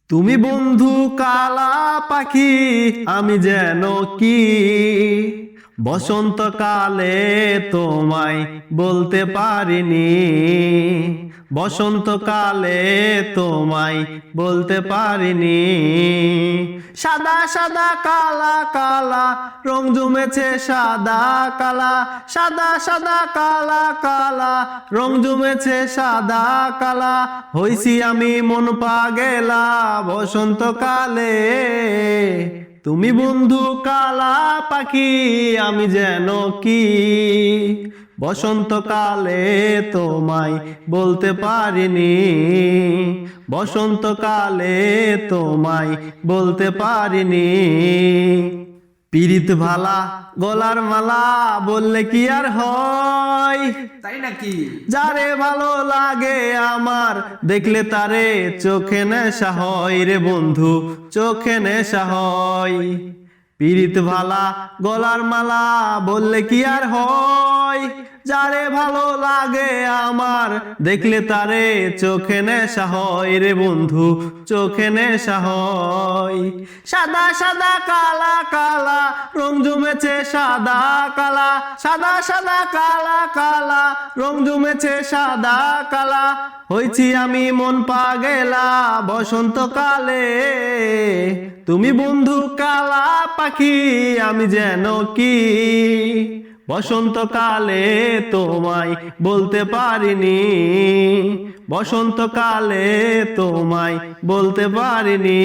তুমি বন্ধু কালা পাখি, আমি যেন কি বসন্তকালে তোমায় বলতে পারিনি। বসন্তকালে তোমায় বলতে পারিনি। সাদা সাদা কালা কালা রং জমেছে সাদা কালা, সাদা সাদা কালা কালা রং জমেছে সাদা কালা। হইছি আমি মন পাগেলা বসন্তকালে। তুমি বন্ধু কালা পাখি, আমি যেন কি বসন্তকালে তোমায় বলতে পারিনি। বসন্তকালে তোমায় বলতে পারিনি। পিরিত ভালা গলার মালা বললে কি আর হয়, তাই নাকি? যারে ভালো লাগে আমার দেখলে তারে চোখে নেশা হয় রে বন্ধু, চোখে নেশা হয়। পিরিত ভালা গলার মালা বললে কি আর হয়, যারে ভালো লাগে আমার দেখলে তারে চোখে নেশা হয় রে বন্ধু, চোখে নেশা হয়। সাদা সাদা কালা কালা রং জমেছে সাদা কালা, সাদা সাদা কালা কালা রং জমেছে সাদা কালা। হইছি আমি মন পাগেলা বসন্তকালে। তুমি বন্ধু কালা পাখি, আমি যেন কি বসন্তকালে তোমায় বলতে পারিনি। বসন্তকালে তোমায় বলতে পারিনি।